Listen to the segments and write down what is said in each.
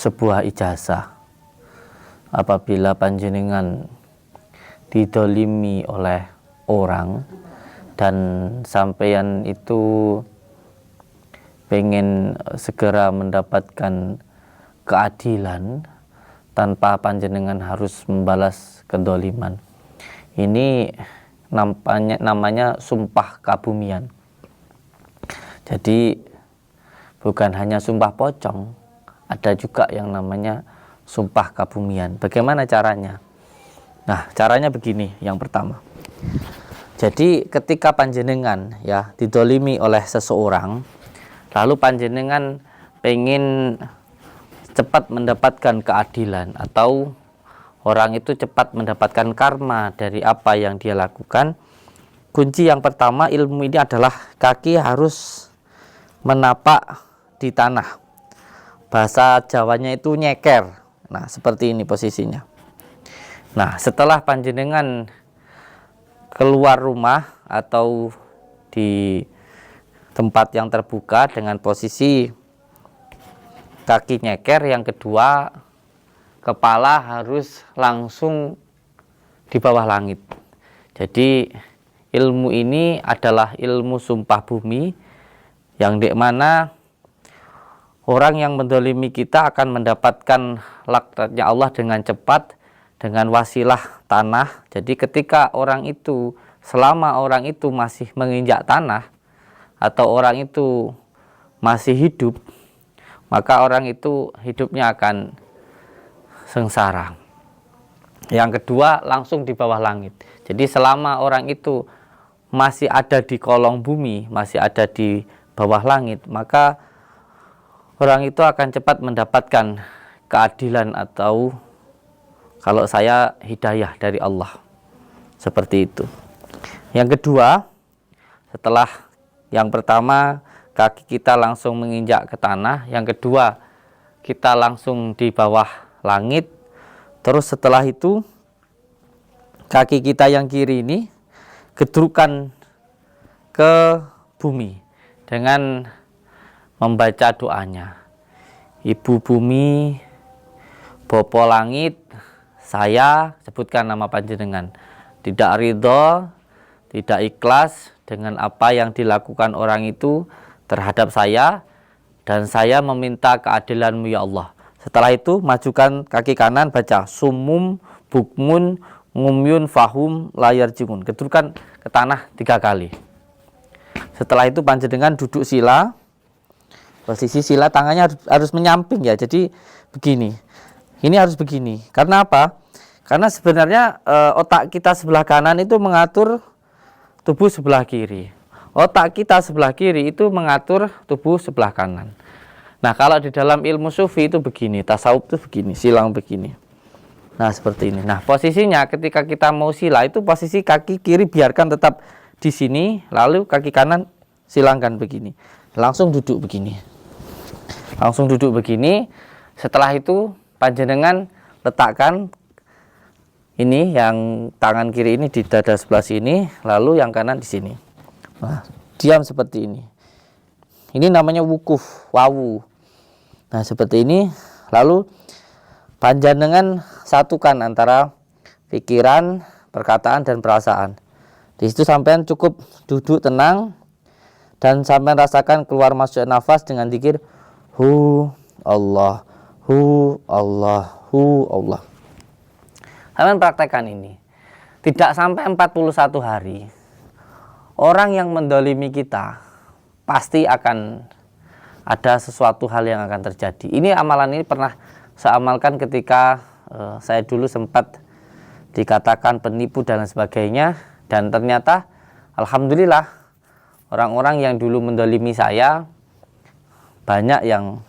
sebuah ijazah. Apabila panjenengan didolimi oleh orang dan sampeyan itu pengen segera mendapatkan keadilan tanpa panjenengan harus membalas kedoliman, ini namanya sumpah kebumian. Jadi bukan hanya sumpah pocong, ada juga yang namanya sumpah kebumian. Bagaimana caranya? Nah, caranya begini. Yang pertama, jadi ketika panjenengan ya didolimi oleh seseorang, lalu panjenengan pengen cepat mendapatkan keadilan atau orang itu cepat mendapatkan karma dari apa yang dia lakukan, kunci yang pertama ilmu ini adalah kaki harus menapak di tanah. Bahasa Jawanya itu nyeker. Nah, seperti ini posisinya. Nah, setelah panjenengan keluar rumah atau di tempat yang terbuka dengan posisi kaki nyeker, yang kedua kepala harus langsung di bawah langit. Jadi ilmu ini adalah ilmu sumpah bumi, yang di mana orang yang mendolimi kita akan mendapatkan laknatnya Allah dengan cepat, dengan wasilah tanah. Jadi ketika orang itu, selama orang itu masih menginjak tanah atau orang itu masih hidup, maka orang itu hidupnya akan sengsara. Yang kedua, langsung di bawah langit. Jadi selama orang itu masih ada di kolong bumi, masih ada di bawah langit, maka orang itu akan cepat mendapatkan keadilan atau kalau saya hidayah dari Allah. Seperti itu. Yang kedua, setelah yang pertama kaki kita langsung menginjak ke tanah, yang kedua kita langsung di bawah langit. Terus setelah itu kaki kita yang kiri ini gedrukan ke bumi dengan membaca doanya. Ibu bumi, Bopo langit, saya sebutkan nama panjenengan, tidak ridho, tidak ikhlas dengan apa yang dilakukan orang itu terhadap saya, dan saya meminta keadilan-Mu ya Allah. Setelah itu majukan kaki kanan, baca sumum bukmun ngumyun fahum layar jimun, gedrukan ke tanah 3 kali. Setelah itu panjenengan duduk sila. Posisi sila tangannya harus menyamping ya. Jadi begini. Ini harus begini. Karena apa? Karena sebenarnya otak kita sebelah kanan itu mengatur tubuh sebelah kiri. Otak kita sebelah kiri itu mengatur tubuh sebelah kanan. Nah, kalau di dalam ilmu sufi itu begini, tasawuf itu begini, silang begini. Nah, seperti ini. Nah, posisinya ketika kita mau sila itu posisi kaki kiri biarkan tetap di sini, lalu kaki kanan silangkan begini. Langsung duduk begini. Langsung duduk begini. Setelah itu panjenengan letakkan ini yang tangan kiri ini di dada sebelah sini, lalu yang kanan di sini. Nah, diam seperti ini. Ini namanya wukuf, wawu. Nah, seperti ini. Lalu panjenengan satukan antara pikiran, perkataan dan perasaan. Di situ sampean cukup duduk tenang dan sampean rasakan keluar masuk nafas dengan zikir hu Allah, hu Allah, hu Allah. Sampean praktekkan ini. Tidak sampai 41 hari, orang yang mendolimi kita pasti akan ada sesuatu hal yang akan terjadi. Ini amalan ini pernah saya amalkan ketika saya dulu sempat dikatakan penipu dan sebagainya, dan ternyata alhamdulillah orang-orang yang dulu mendolimi saya banyak yang,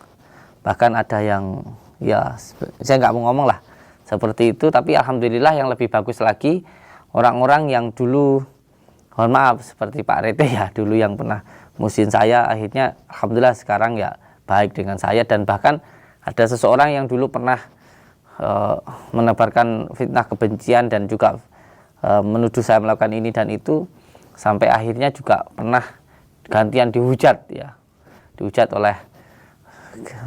bahkan ada yang ya saya nggak mau ngomong lah seperti itu, tapi alhamdulillah yang lebih bagus lagi orang-orang yang dulu, mohon maaf seperti Pak Rete ya, dulu yang pernah musuhin saya, akhirnya alhamdulillah sekarang ya baik dengan saya. Dan bahkan ada seseorang yang dulu pernah menebarkan fitnah kebencian dan juga menuduh saya melakukan ini dan itu, sampai akhirnya juga pernah gantian dihujat ya, dihujat oleh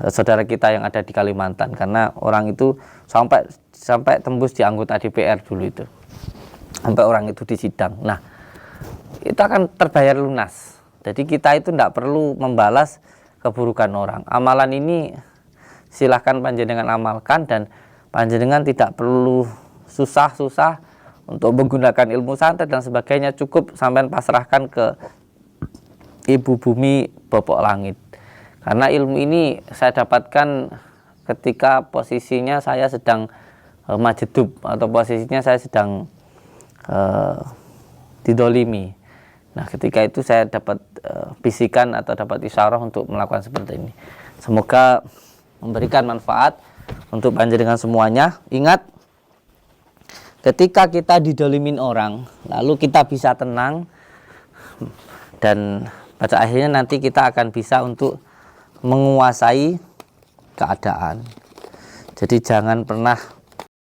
saudara kita yang ada di Kalimantan, karena orang itu sampai tembus di anggota DPR dulu itu, sampai orang itu disidang. Nah, itu akan terbayar lunas. Jadi kita itu tidak perlu membalas keburukan orang. Amalan ini silahkan panjenengan amalkan, dan panjenengan tidak perlu susah-susah untuk menggunakan ilmu santet dan sebagainya. Cukup sampai pasrahkan ke Ibu Bumi Bopok Langit. Karena ilmu ini saya dapatkan ketika posisinya saya sedang majedub, atau posisinya saya sedang didolimi. Nah, ketika itu saya dapat bisikan atau dapat isyarah untuk melakukan seperti ini. Semoga memberikan manfaat untuk panjenengan semuanya. Ingat, ketika kita didolimin orang, lalu kita bisa tenang, dan pada akhirnya nanti kita akan bisa untuk menguasai keadaan. Jadi jangan pernah